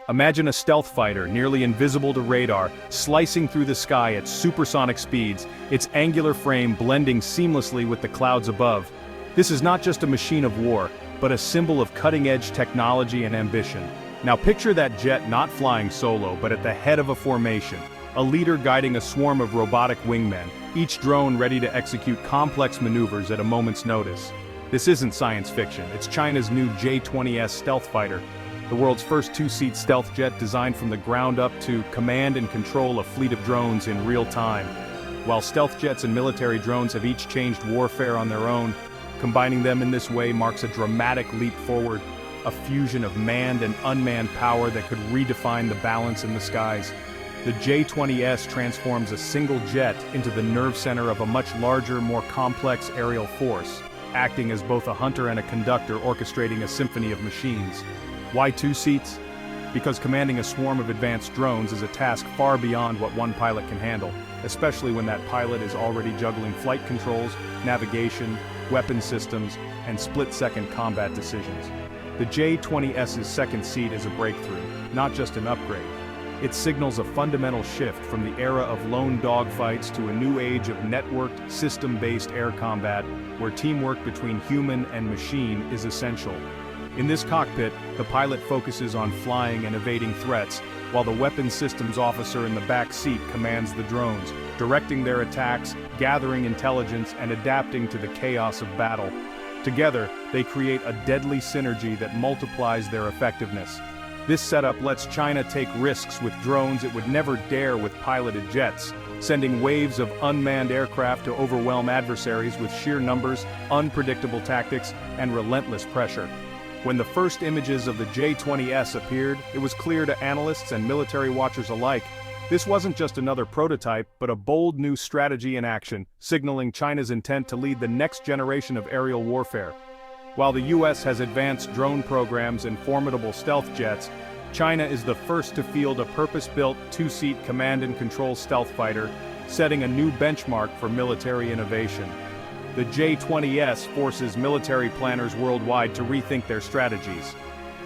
Imagine a stealth fighter, nearly invisible to radar, slicing through the sky at supersonic speeds, its angular frame blending seamlessly with the clouds above. This is not just a machine of war, but a symbol of cutting-edge technology and ambition. Now picture that jet not flying solo, but at the head of a formation, a leader guiding a swarm of robotic wingmen, each drone ready to execute complex maneuvers at a moment's notice. This isn't science fiction, it's China's new J-20S stealth fighter, the world's first two-seat stealth jet designed from the ground up to command and control a fleet of drones in real time. While stealth jets and military drones have each changed warfare on their own, combining them in this way marks a dramatic leap forward, a fusion of manned and unmanned power that could redefine the balance in the skies. The J-20S transforms a single jet into the nerve center of a much larger, more complex aerial force, acting as both a hunter and a conductor orchestrating a symphony of machines. Why two seats? Because commanding a swarm of advanced drones is a task far beyond what one pilot can handle, especially when that pilot is already juggling flight controls, navigation, weapon systems, and split-second combat decisions. The J-20S's second seat is a breakthrough, not just an upgrade. It signals a fundamental shift from the era of lone dogfights to a new age of networked, system-based air combat, where teamwork between human and machine is essential. In this cockpit, the pilot focuses on flying and evading threats, while the weapons systems officer in the back seat commands the drones, directing their attacks, gathering intelligence, and adapting to the chaos of battle. Together, they create a deadly synergy that multiplies their effectiveness. This setup lets China take risks with drones it would never dare with piloted jets, sending waves of unmanned aircraft to overwhelm adversaries with sheer numbers, unpredictable tactics, and relentless pressure. When the first images of the J-20S appeared, it was clear to analysts and military watchers alike. This wasn't just another prototype, but a bold new strategy in action, signaling China's intent to lead the next generation of aerial warfare. While the US has advanced drone programs and formidable stealth jets, China is the first to field a purpose-built, two-seat command and control stealth fighter, setting a new benchmark for military innovation. The J-20S forces military planners worldwide to rethink their strategies.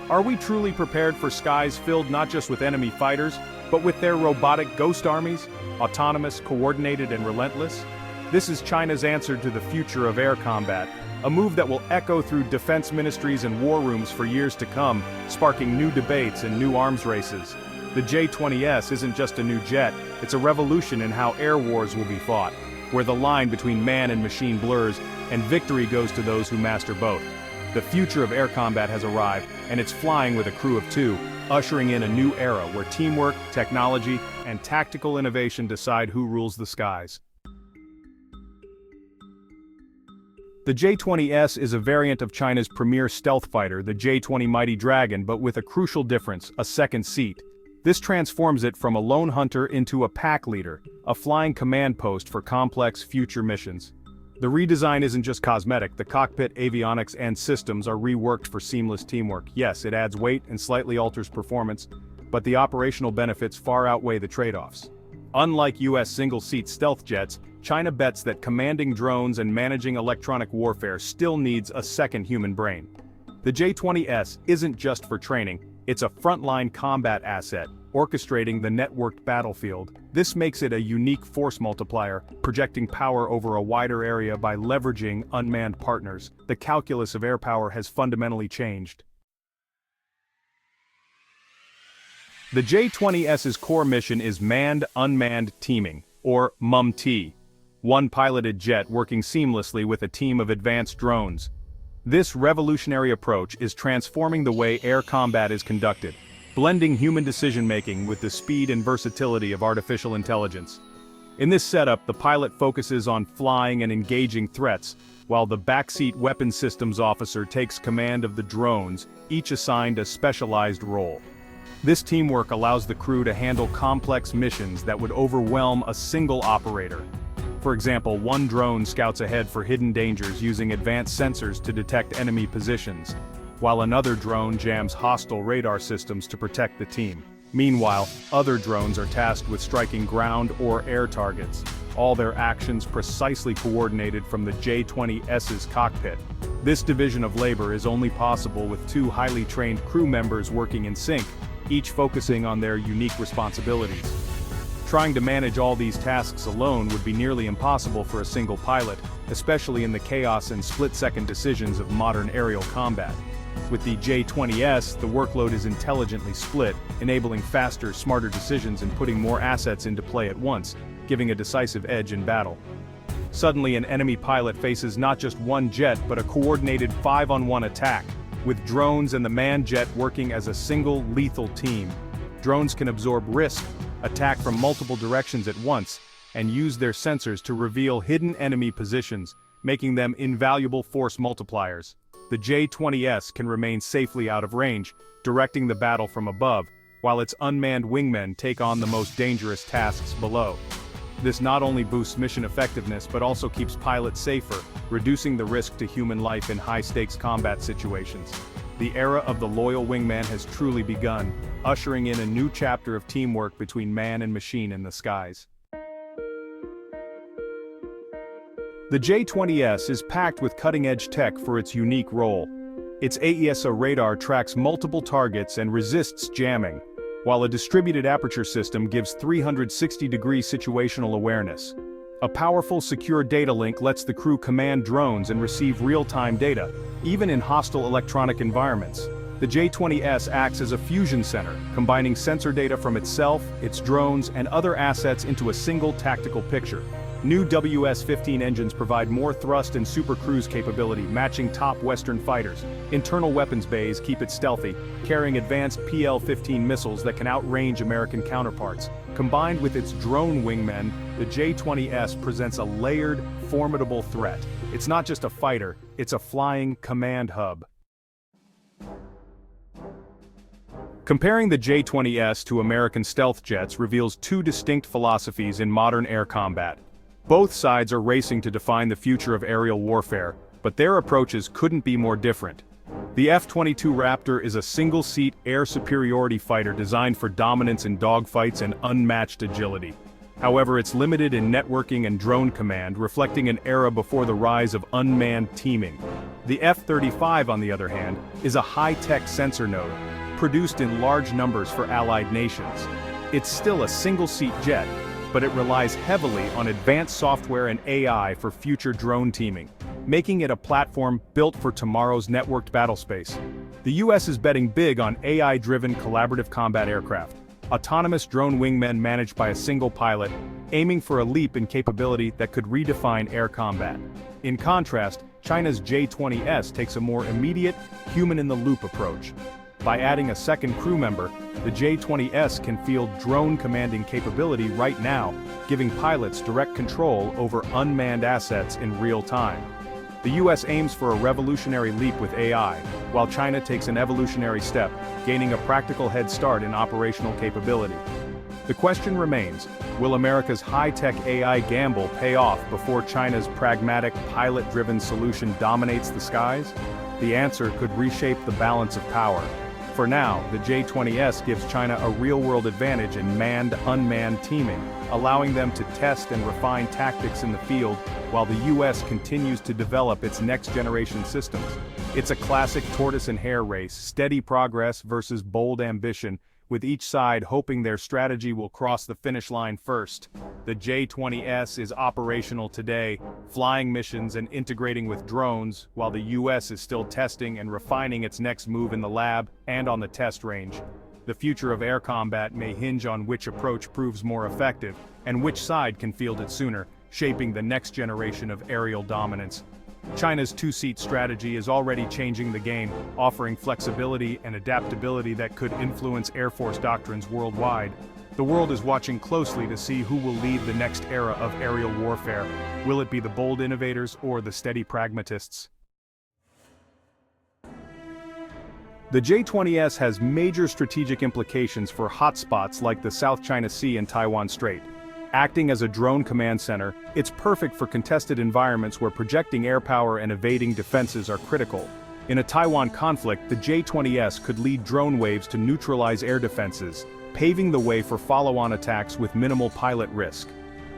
Are we truly prepared for skies filled not just with enemy fighters, but with their robotic ghost armies, autonomous, coordinated, and relentless? This is China's answer to the future of air combat, a move that will echo through defense ministries and war rooms for years to come, sparking new debates and new arms races. The J-20S isn't just a new jet, it's a revolution in how air wars will be fought, where the line between man and machine blurs, and victory goes to those who master both. The future of air combat has arrived, and it's flying with a crew of two, ushering in a new era where teamwork, technology, and tactical innovation decide who rules the skies. The J-20S is a variant of China's premier stealth fighter, the J-20 Mighty Dragon, but with a crucial difference, a second seat. This transforms it from a lone hunter into a pack leader, a flying command post for complex future missions. The redesign isn't just cosmetic, the cockpit, avionics, and systems are reworked for seamless teamwork. Yes, it adds weight and slightly alters performance, but the operational benefits far outweigh the trade-offs. Unlike US single-seat stealth jets, China bets that commanding drones and managing electronic warfare still needs a second human brain. The J-20S isn't just for training, it's a frontline combat asset, orchestrating the networked battlefield. This makes it a unique force multiplier, projecting power over a wider area by leveraging unmanned partners. The calculus of air power has fundamentally changed. The J-20S's core mission is manned-unmanned teaming, or MUM-T, one piloted jet working seamlessly with a team of advanced drones. This revolutionary approach is transforming the way air combat is conducted, blending human decision-making with the speed and versatility of artificial intelligence. In this setup, the pilot focuses on flying and engaging threats, while the backseat weapons systems officer takes command of the drones, each assigned a specialized role. This teamwork allows the crew to handle complex missions that would overwhelm a single operator. For example, one drone scouts ahead for hidden dangers using advanced sensors to detect enemy positions, while another drone jams hostile radar systems to protect the team. Meanwhile, other drones are tasked with striking ground or air targets, all their actions precisely coordinated from the J-20S's cockpit. This division of labor is only possible with two highly trained crew members working in sync, each focusing on their unique responsibilities. Trying to manage all these tasks alone would be nearly impossible for a single pilot, especially in the chaos and split-second decisions of modern aerial combat. With the J-20S, the workload is intelligently split, enabling faster, smarter decisions and putting more assets into play at once, giving a decisive edge in battle. Suddenly, an enemy pilot faces not just one jet but a coordinated 5-on-1 attack, with drones and the manned jet working as a single, lethal team. Drones can absorb risk, attack from multiple directions at once, and use their sensors to reveal hidden enemy positions, making them invaluable force multipliers. The J-20S can remain safely out of range, directing the battle from above, while its unmanned wingmen take on the most dangerous tasks below. This not only boosts mission effectiveness but also keeps pilots safer, reducing the risk to human life in high-stakes combat situations. The era of the loyal wingman has truly begun, ushering in a new chapter of teamwork between man and machine in the skies. The J-20S is packed with cutting-edge tech for its unique role. Its AESA radar tracks multiple targets and resists jamming, while a distributed aperture system gives 360-degree situational awareness. A powerful, secure data link lets the crew command drones and receive real-time data, even in hostile electronic environments. The J-20S acts as a fusion center, combining sensor data from itself, its drones, and other assets into a single tactical picture. New WS-15 engines provide more thrust and super cruise capability, matching top Western fighters. Internal weapons bays keep it stealthy, carrying advanced PL-15 missiles that can outrange American counterparts. Combined with its drone wingmen, the J-20S presents a layered, formidable threat. It's not just a fighter, it's a flying command hub. Comparing the J-20S to American stealth jets reveals two distinct philosophies in modern air combat. Both sides are racing to define the future of aerial warfare, but their approaches couldn't be more different. The F-22 Raptor is a single-seat air superiority fighter designed for dominance in dogfights and unmatched agility. However, it's limited in networking and drone command, reflecting an era before the rise of unmanned teaming. The F-35, on the other hand, is a high-tech sensor node, produced in large numbers for allied nations. It's still a single-seat jet, but it relies heavily on advanced software and AI for future drone teaming, making it a platform built for tomorrow's networked battlespace. The US is betting big on AI-driven collaborative combat aircraft, autonomous drone wingmen managed by a single pilot, aiming for a leap in capability that could redefine air combat. In contrast, China's J-20S takes a more immediate, human-in-the-loop approach. By adding a second crew member, the J-20S can field drone commanding capability right now, giving pilots direct control over unmanned assets in real time. The US aims for a revolutionary leap with AI, while China takes an evolutionary step, gaining a practical head start in operational capability. The question remains, will America's high-tech AI gamble pay off before China's pragmatic, pilot-driven solution dominates the skies? The answer could reshape the balance of power. For now, the J-20S gives China a real-world advantage in manned-unmanned teaming, allowing them to test and refine tactics in the field while the US continues to develop its next-generation systems. It's a classic tortoise and hare race, steady progress versus bold ambition, with each side hoping their strategy will cross the finish line first. The J-20S is operational today, flying missions and integrating with drones, while the US is still testing and refining its next move in the lab and on the test range. The future of air combat may hinge on which approach proves more effective, and which side can field it sooner, shaping the next generation of aerial dominance. China's two-seat strategy is already changing the game, offering flexibility and adaptability that could influence Air Force doctrines worldwide. The world is watching closely to see who will lead the next era of aerial warfare. Will it be the bold innovators or the steady pragmatists? The J-20S has major strategic implications for hotspots like the South China Sea and Taiwan Strait. Acting as a drone command center, it's perfect for contested environments where projecting air power and evading defenses are critical. In a Taiwan conflict, the J-20S could lead drone waves to neutralize air defenses, paving the way for follow-on attacks with minimal pilot risk.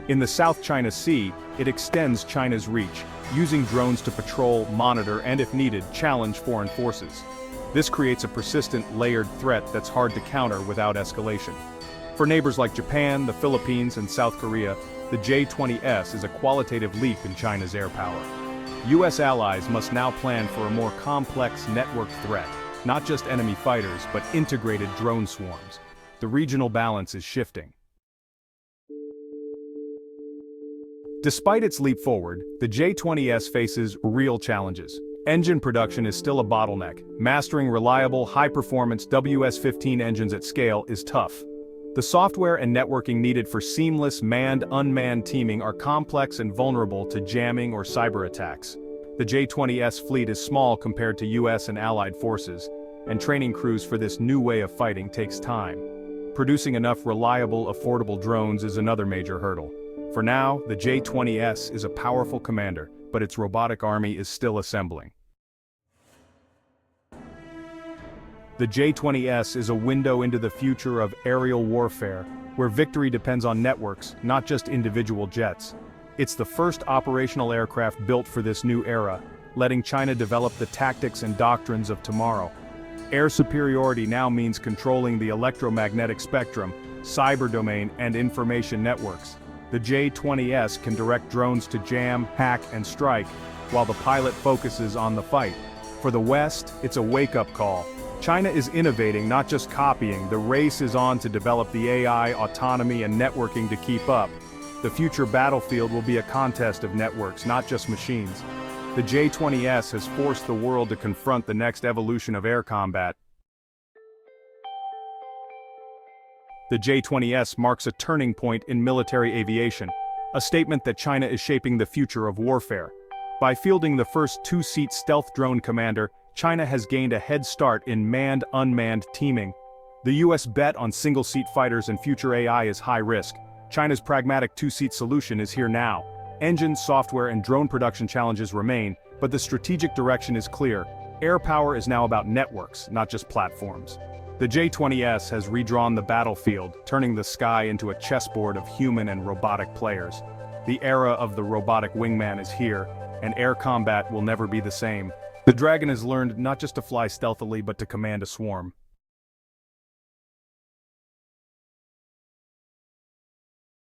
In the South China Sea, it extends China's reach, using drones to patrol, monitor, and if needed, challenge foreign forces. This creates a persistent, layered threat that's hard to counter without escalation. For neighbors like Japan, the Philippines, and South Korea, the J-20S is a qualitative leap in China's air power. US allies must now plan for a more complex network threat, not just enemy fighters, but integrated drone swarms. The regional balance is shifting. Despite its leap forward, the J-20S faces real challenges. Engine production is still a bottleneck. Mastering reliable, high-performance WS-15 engines at scale is tough. The software and networking needed for seamless manned-unmanned teaming are complex and vulnerable to jamming or cyber attacks. The J-20S fleet is small compared to US and allied forces, and training crews for this new way of fighting takes time. Producing enough reliable, affordable drones is another major hurdle. For now, the J-20S is a powerful commander, but its robotic army is still assembling. The J-20S is a window into the future of aerial warfare, where victory depends on networks, not just individual jets. It's the first operational aircraft built for this new era, letting China develop the tactics and doctrines of tomorrow. Air superiority now means controlling the electromagnetic spectrum, cyber domain, and information networks. The J-20S can direct drones to jam, hack, and strike, while the pilot focuses on the fight. For the West, it's a wake-up call. China is innovating, not just copying. The race is on to develop the AI, autonomy, and networking to keep up. The future battlefield will be a contest of networks, not just machines. The J-20S has forced the world to confront the next evolution of air combat. The J-20S marks a turning point in military aviation, a statement that China is shaping the future of warfare. By fielding the first two-seat stealth drone commander, China has gained a head start in manned-unmanned teaming. The US bet on single-seat fighters and future AI is high risk. China's pragmatic two-seat solution is here now. Engine, software, and drone production challenges remain, but the strategic direction is clear. Air power is now about networks, not just platforms. The J-20S has redrawn the battlefield, turning the sky into a chessboard of human and robotic players. The era of the robotic wingman is here, and air combat will never be the same. The Dragon has learned not just to fly stealthily but to command a swarm.